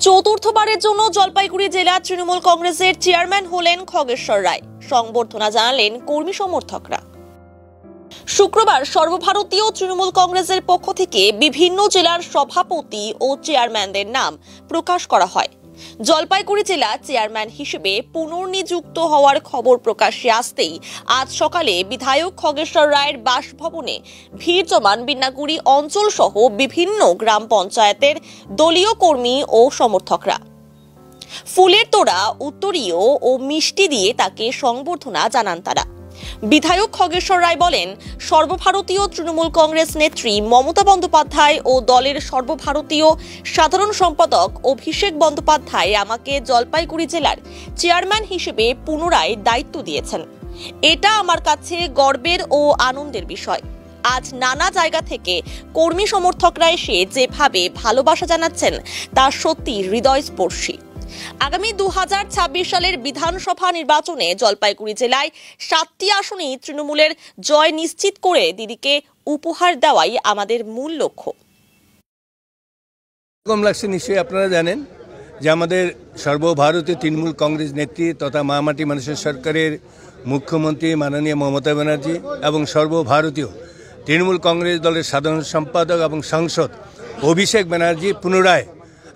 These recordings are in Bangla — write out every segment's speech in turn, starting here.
চতুর্থবারের জন্য জলপাইগুড়ি জেলা তৃণমূল কংগ্রেসের চেয়ারম্যান হলেন খগেশ্বর রায়। সংবর্ধনা জানালেন কর্মী সমর্থকরা। শুক্রবার সর্বভারতীয় তৃণমূল কংগ্রেসের পক্ষ থেকে বিভিন্ন জেলার সভাপতি ও চেয়ারম্যানদের নাম প্রকাশ করা হয়। জলপাইগুড়ি জেলা চেয়ারম্যান হিসেবে পুনর্নিযুক্ত হওয়ার খবর প্রকাশ্যে আসতেই আজ সকালে বিধায়ক খগেশ্বর রায়ের বাসভবনে ভিড় জমান বিন্নাগুড়ি অঞ্চল সহ বিভিন্ন গ্রাম পঞ্চায়েতের দলীয় কর্মী ও সমর্থকরা। ফুলের তোড়া, উত্তরীয় ও মিষ্টি দিয়ে তাকে সংবর্ধনা জানান তারা। বিধায়ক খগেশ্বর রায় বলেন, সর্বভারতীয় তৃণমূল কংগ্রেস নেত্রী মমতা বন্দ্যোপাধ্যায় ও দলের সর্বভারতীয় সাধারণ সম্পাদক অভিষেক বন্দ্যোপাধ্যায় আমাকে জলপাইগুড়ি জেলার চেয়ারম্যান হিসেবে পুনরায় দায়িত্ব দিয়েছেন। এটা আমার কাছে গর্বের ও আনন্দের বিষয়। আজ নানা জায়গা থেকে কর্মী সমর্থকরা এসে যেভাবে ভালোবাসা জানাচ্ছেন তা সত্যি হৃদয়স্পর্শী। আগামী 2026 সালের বিধানসভা নির্বাচনে জলপাইগুড়ি জেলায় 7টি আসনেই তৃণমূলের জয় নিশ্চিত করে দিদিকে উপহার দেওয়াই আমাদের মূল লক্ষ্য। কম লাগছে নিশ্চয়ই আপনারা জানেন যে আমাদের সর্বভারতীয় তৃণমূল কংগ্রেস নেত্রী তথা মামাটি মানুষের সরকারের মুখ্যমন্ত্রী মাননীয় মমতা ব্যানার্জি এবং সর্বভারতীয় তৃণমূল কংগ্রেস দলের সাধারণ সম্পাদক এবং সাংসদ অভিষেক ব্যানার্জি পুনরায়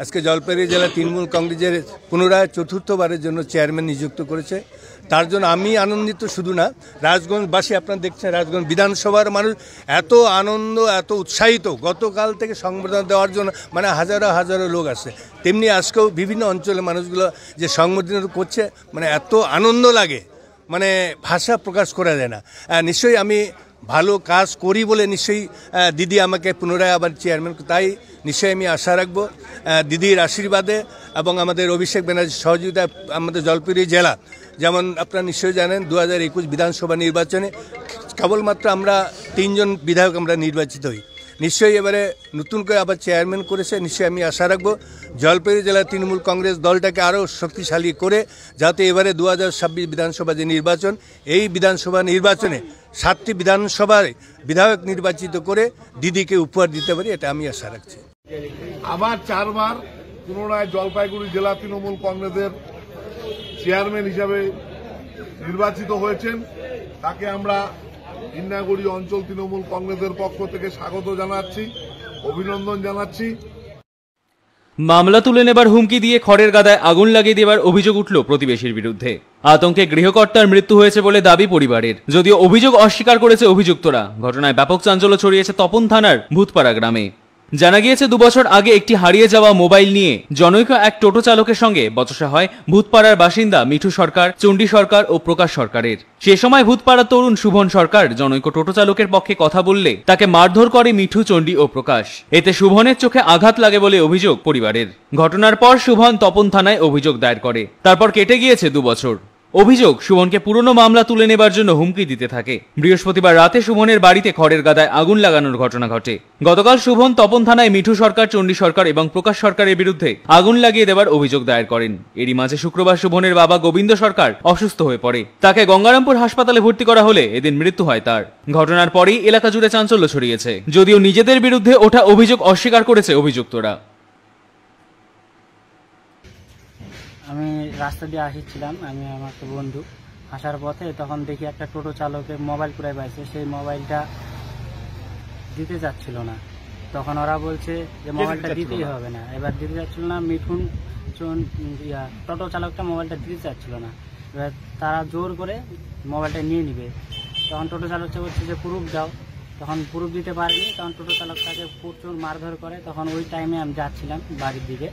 আজকে জলপাইগুড়ি জেলা তৃণমূল কংগ্রেসের পুনরায় চতুর্থবারের জন্য চেয়ারম্যান নিযুক্ত করেছে। তার জন্য আমি আনন্দিত শুধু না, রাজগঞ্জবাসী আপনারা দেখছেন রাজগঞ্জ বিধানসভার মানুষ এত আনন্দ, এত উৎসাহিত, গতকাল থেকে সংবর্ধনা দেওয়ার জন্য মানে হাজারো হাজারো লোক আসছে। তেমনি আজকেও বিভিন্ন অঞ্চলের মানুষগুলো যে সংবর্ধনা করছে মানে এত আনন্দ লাগে, মানে ভাষা প্রকাশ করা যায় না। নিশ্চয়ই আমি ভালো কাজ করি বলে নিশ্চয়ই দিদি আমাকে পুনরায় আবার চেয়ারম্যান, তাই নিশ্চয়ই আমি আশা রাখবো দিদির আশীর্বাদে এবং আমাদের অভিষেক ব্যানার্জির সহযোগিতায় আমাদের জলপাইগুড়ি জেলা, যেমন আপনারা নিশ্চয়ই জানেন 2021 বিধানসভা নির্বাচনে কেবলমাত্র আমরা 3 জন বিধায়ক আমরা নির্বাচিত হই। নিশ্চয়ই এবারে নতুন করে আবার চেয়ারম্যান করেছে। নিশ্চয়ই আমি আশা রাখবো জলপাইগুড়ি জেলা তৃণমূল কংগ্রেস দলটাকে আরও শক্তিশালী করে যাতে এবারে 2026 বিধানসভা যে নির্বাচন, এই বিধানসভা নির্বাচনে 7টি বিধানসভার বিধায়ক নির্বাচিত করে দিদিকে উপহার দিতে পারি, এটা আমি আশা রাখছি। আবার 4বার পুনরায় জলপাইগুড়ি জেলা তৃণমূল কংগ্রেসের চেয়ারম্যান হিসাবে নির্বাচিত হয়েছেন। তাকে আমরা বিন্নাগুড়ি অঞ্চল তৃণমূল কংগ্রেসের পক্ষ থেকে স্বাগত জানাচ্ছি, অভিনন্দন জানাচ্ছি। মামলা তুলে নেবার হুমকি দিয়ে খড়ের গাদায় আগুন লাগিয়ে দেবার অভিযোগ উঠল প্রতিবেশীর বিরুদ্ধে। আতঙ্কে গৃহকর্তার মৃত্যু হয়েছে বলে দাবি পরিবারের, যদিও অভিযোগ অস্বীকার করেছে অভিযুক্তরা। ঘটনায় ব্যাপক চাঞ্চল্য ছড়িয়েছে তপন থানার ভূতপাড়া গ্রামে। জানা গিয়েছে 2 বছর আগে একটি হারিয়ে যাওয়া মোবাইল নিয়ে জনৈক এক টোটো চালকের সঙ্গে বচসা হয় ভূতপাড়ার বাসিন্দা মিঠু সরকার, চণ্ডী সরকার ও প্রকাশ সরকারের। সে সময় ভূতপাড়ার তরুণ শুভন সরকার জনৈক টোটো চালকের পক্ষে কথা বললে তাকে মারধর করে মিঠু, চণ্ডী ও প্রকাশ। এতে শুভনের চোখে আঘাত লাগে বলে অভিযোগ পরিবারের। ঘটনার পর শুভন তপন থানায় অভিযোগ দায়ের করে। তারপর কেটে গিয়েছে 2 বছর। অভিযোগ, শুভনকে পুরনো মামলা তুলে নেবার জন্য হুমকি দিতে থাকে। বৃহস্পতিবার রাতে শুভনের বাড়িতে খড়ের গাদায় আগুন লাগানোর ঘটনা ঘটে। গতকাল শুভন তপন থানায় মিঠু সরকার, চণ্ডী সরকার এবং প্রকাশ সরকারের বিরুদ্ধে আগুন লাগিয়ে দেওয়ার অভিযোগ দায়ের করেন। এরই মাঝে শুক্রবার শুভনের বাবা গোবিন্দ সরকার অসুস্থ হয়ে পড়ে। তাকে গঙ্গারামপুর হাসপাতালে ভর্তি করা হলে এদিন মৃত্যু হয় তার। ঘটনার পরেই এলাকা জুড়ে চাঞ্চল্য ছড়িয়েছে, যদিও নিজেদের বিরুদ্ধে ওঠা অভিযোগ অস্বীকার করেছে অভিযুক্তরা। আমি রাস্তা দিয়ে আসছিলাম, আমি আমার একটা বন্ধু আসার পথে তখন দেখি একটা টোটো চালকের মোবাইল কুড়াই পাইছে, সেই মোবাইলটা দিতে যাচ্ছিল না। তখন ওরা বলছে যে মোবাইলটা দিতেই হবে না, এবার দিতে যাচ্ছিল না। মিঠুন টোটো চালকটা মোবাইলটা দিতে চাচ্ছিল না, এবার তারা জোর করে মোবাইলটা নিয়ে নিবে। তখন টোটো চালকটা বলছে যে প্রুফ দাও, তখন প্রুফ দিতে পারিনি। তখন টোটো চালকটাকে প্রচুর মারধর করে। তখন ওই টাইমে আমি যাচ্ছিলাম বাড়ির দিকে,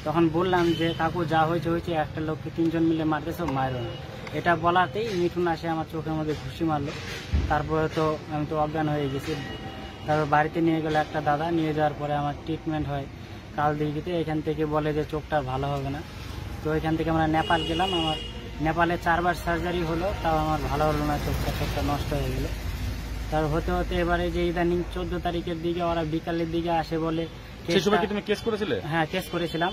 তখন বললাম যে কাকু যা হয়েছে হয়েছে, একটা লোককে 3 জন মিলে মারতেছে, মারো না। এটা বলাতেই মিঠুন আসে আমার চোখের মধ্যে ঘুষি মারলো। তারপরে তো আমি তো অজ্ঞান হয়ে গেছি। তারপর বাড়িতে নিয়ে গেলো একটা দাদা, নিয়ে যাওয়ার পরে আমার ট্রিটমেন্ট হয় কাল দিঘিতে। এখান থেকে বলে যে চোখটা ভালো হবে না। তো এখান থেকে আমরা নেপাল গেলাম। আমার নেপালে 4বার সার্জারি হলো, তাও আমার ভালো হলো না, চোখটা নষ্ট হয়ে গেলো। তার হতে হতে এবারে যে ইদানিং 14 তারিখের দিকে ওরা বিকালের দিকে আসে বলে, তুমি কেস করেছিলে? হ্যাঁ, কেস করেছিলাম।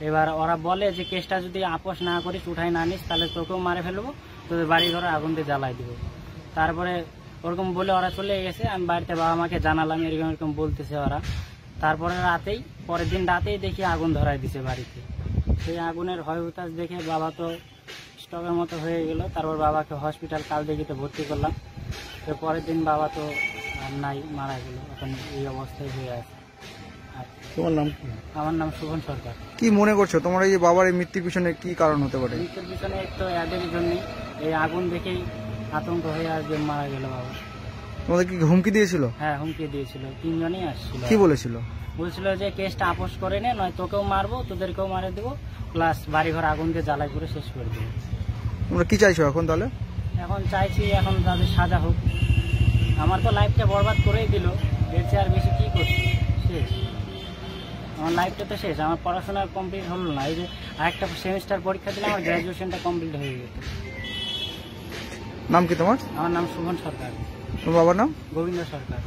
এবার ওরা বলে যে কেসটা যদি আপোষ না করিস, উঠাই না নিস, তাহলে তোকেও মারে ফেলবো, তোদের বাড়ি ঘরে আগুন দিয়ে জ্বালাই দিব। তারপরে ওরকম বলে ওরা চলে গেছে। আমি বাড়িতে বাবা মাকে জানালাম এরকম এরকম বলতেছে ওরা। তারপরে পরের দিন রাতেই দেখি আগুন ধরায় দিছে বাড়িতে। সেই আগুনের হয়হুতাশ দেখে বাবা তো স্টকের মতো হয়ে গেল। তারপর বাবাকে হসপিটাল কালদিঘিতে ভর্তি করলাম। তো পরের দিন বাবা তো আর নাই, মারা গেল। এখন এই অবস্থায় হয়ে আছে। তোমার নাম কি? আমার নাম শুভন সরকার। কি মনে করছো তোমার এই যে বাবার এই মৃত্যুর পিছনে কি কারণ হতে পারে? মৃত্যুর পিছনে তো এদের জন্যই, এই আগুন দেখেই আতঙ্ক হয়ে আর যে মারা গেল বাবা। তোমাদের কি হুমকি দিয়েছিল? হ্যাঁ, হুমকি দিয়েছিল। 3 জনই আসছিল। কি বলেছিল? বলছিল যে কেসটা আপোষ করে নে, নয় তোকেও মারবো, তোদেরকেও মারে দেবো, প্লাস বাড়িঘর আগুন দিয়ে জ্বালাই করে শেষ করে দেবো। তোমরা কি চাইছো এখন তাহলে? এখন চাইছি এখন তাদের সাজা হোক। আমার তো লাইফটা বরবাদ করেই দিল, এর চেয়ে আর বেশি কি করছি? শেষ, আমার লাইফটা তো শেষ। আমার পড়াশোনা কমপ্লিট হলো না। এই যে আরেকটা সেমিস্টার পরীক্ষা দিলে আমার গ্র্যাজুয়েশনটা কমপ্লিট হয়ে যেত। নাম কি তোমার? আমার নাম শুভন সরকার। তোমার বাবার নাম? গোবিন্দ সরকার।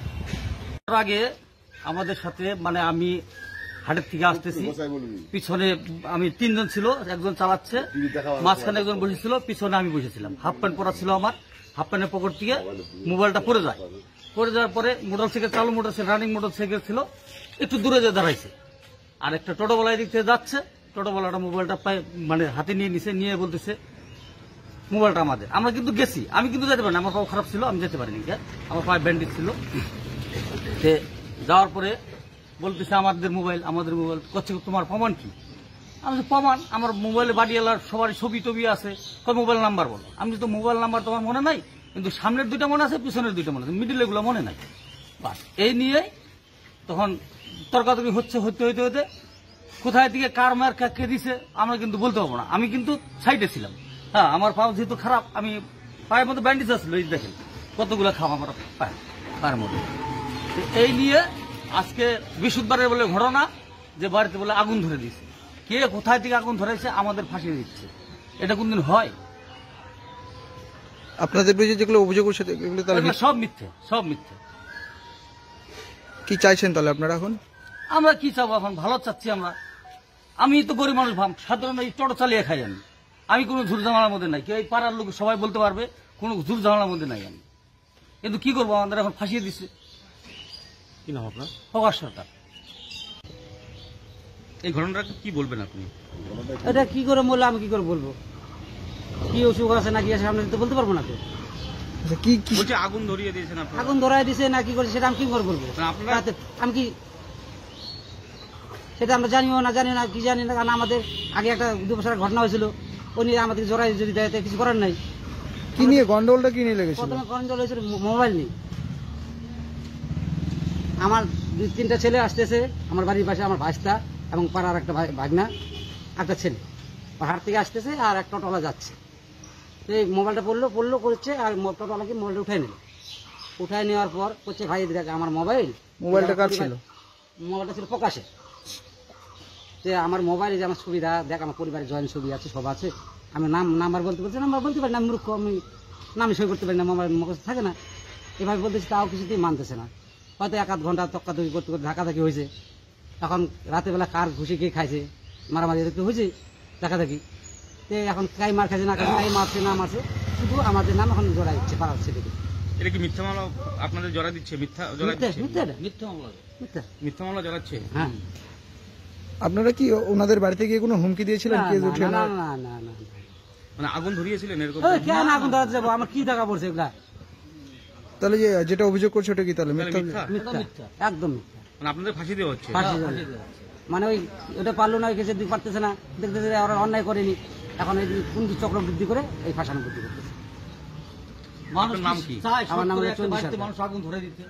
তার আগে আমাদের সাথে মানে আমি হাটের থেকে আসতেছি, পিছনে আমি 3 জন ছিল, একজন চালাচ্ছে, মাঝখানে একজন বসেছিল, পিছনে আমি বসেছিলাম। হাফ প্যান্ট পরা ছিল আমার, হাফ প্যান্টের পকেট থেকে মোবাইলটা পড়ে যায়। পড়ে যাওয়ার পরে মোটরসাইকেল চালু মোটরসাইকেল রানিং মোটরসাইকেল ছিল, একটু দূরে যে দাঁড়াইছে। আর একটা টোটোওয়ালা এদিক থেকে যাচ্ছে, টোটোওয়ালাটা মোবাইলটা পায় মানে হাতে নিয়ে নিছে, নিয়ে বলতেছে মোবাইলটা আমাদের। আমরা কিন্তু গেছি, আমি কিন্তু যেতে পারিনি, আমার পাও খারাপ ছিল, আমি যেতে পারিনি, আমার পায়ে ব্যান্ডেজ ছিল। যাওয়ার পরে বলতেছে আমাদের মোবাইল করছে, তোমার প্রমাণ কি? আমি প্রমাণ আমার মোবাইলে বাড়িওয়ালার সবার ছবি টবি আছে, মোবাইল নাম্বার বলো। আমি তো মোবাইল নাম্বার তোমার মনে নাই, কিন্তু সামনের 2টা মনে আছে, পিছনের 2টা মনে আছে, মিডিল এগুলো মনে নাই। বাস এই নিয়ে তখন তর্কাতর্কি হতে কোথায় থেকে কার মার কে দিছে আমরা কিন্তু বলতে পারবো না। আমি কিন্তু সাইডে ছিলাম। হ্যাঁ, আমার পাও যেহেতু খারাপ, আমি পায়ের মধ্যে ব্যান্ডেজ আসলো, এই দেখেন কতগুলো খাওয়া আমার পায়ের মধ্যে। এই নিয়ে আজকে বৃহস্পতিবারের বলে ঘটনা যে বাড়িতে বলে আগুন ধরে দিয়েছে। কে কোথায় থেকে আগুন ধরেছে আমাদের ফাঁসিয়ে দিচ্ছে, এটা কোনদিন হয়? আপনাদের বিরুদ্ধে যেগুলো অভিযোগ করছে এগুলো তাহলে সব মিথ্যে। কি চাইছেন তাহলে আপনারা এখন? আমরা কি চাবো এখন? ভালো চাচ্ছি আমরা। আমি তো গরিব মানুষ, সাধারণ এই টোটো চালিয়ে খাই আমি কোনো ঝুট ঝামেলার মধ্যে নাই। কেউ এই পাড়ার লোক সবাই বলতে পারবে কোনো ঝুট ঝামেলার মধ্যে নাই আমি। কিন্তু কি করবো, আমাদের এখন ফাঁসিয়ে দিচ্ছে। কি নাম আপনার? প্রকাশ সরকার। এই ঘটনাটা কি বলবেন আপনি? এটা কি করে বললে আমি কি করে বলবো? কি অসুখ আছে না কি আছে আমরা তো বলতে পারবো না। তো কি বলছে আগুন ধরিয়ে দিয়েছেন আপনারা? আগুন ধরাই দিছে না কি করেছে সেটা আমি কি করে বলবো? আমি কি সেটা আমরা জানি না কি জানি না। কারণ আমাদের আগে একটা 2 বছরের ঘটনা হয়েছিল, উনি আমাদের জড়াই যদি দেয় কিছু করার নাই। কি নিয়ে গন্ডগোলটা কি নিয়ে লেগেছিল? প্রথমে গন্ডগোল হয়েছিল মোবাইল নিয়ে। আমার 2-3টা ছেলে আসতেছে আমার বাড়ির পাশে, আমার ভাইস্তা এবং পাড়ার একটা ভাগনা, একটা ছেলে হাট থেকে আসতেছে আর একটা টোটোওয়ালা যাচ্ছে। এই মোবাইলটা পড়লো করছে, আর টোটোওয়ালাকে মোবাইলটা উঠায় নেওয়ার পর করছে, ভাই দেখ আমার মোবাইলটা কার ছিল? মোবাইলটা ছিল প্রকাশে। যে আমার মোবাইলে যে আমার সুবিধা দেখ, আমার পরিবারের জয়েন্ট ছবি আছে, সব আছে। আমি নাম্বার বলতে পারছি, নাম্বার বলতে পারি না, মূর্খ আমি, নামে সই করতে পারি না, মোবাইল মুখস্থ থাকে না। এভাবে বলতেছি, তাও কিছুতেই মানতেছে না। হয়তো 1-8 ঘন্টা তক্কাতকি করতে ধাক্কাধাকি হয়েছে। এখন রাতের বেলা কার ঘুষি কে খাইছে, মারামারি দেখতে হয়েছে, ধাক্কাধাকি। এখন কাই মার খাইছে না খাইছে, কাই মারছে না মারছে, শুধু আমাদের নাম এখন জড়াই দিচ্ছে পাড়ার ছেলেকে। এটা কি মিথ্যা মামলা আপনাদের জড়া দিচ্ছে? মিথ্যা মামলা জড়াচ্ছে? হ্যাঁ। আপনারা কি ওনাদের বাড়িতে গিয়ে কোনো হুমকি দিয়েছিলেন? না, মানে আগুন ধরিয়েছিলেন এরকম? কেন আগুন ধরাতে যাবো? আমার কি টাকা পড়ছে এগুলা? তাহলে যেটা অভিযোগ করছে ওটা কি তাহলে মিথ্যা? মিথ্যা, একদম মিথ্যা। মানে আপনাদের ফাঁসি দেওয়া হচ্ছে? মানে ওটা পারলো না, ওই কেসে দিতে পারতেছে না, দেখতেছে ওরা অন্যায় করেনি, এখন এই কোন চক্র বৃদ্ধি করে এই ফাঁসানো বৃদ্ধি করতেছে। মানুষ নাম কি? আমার নাম হচ্ছে মানুষ আগুন ধরে দিতে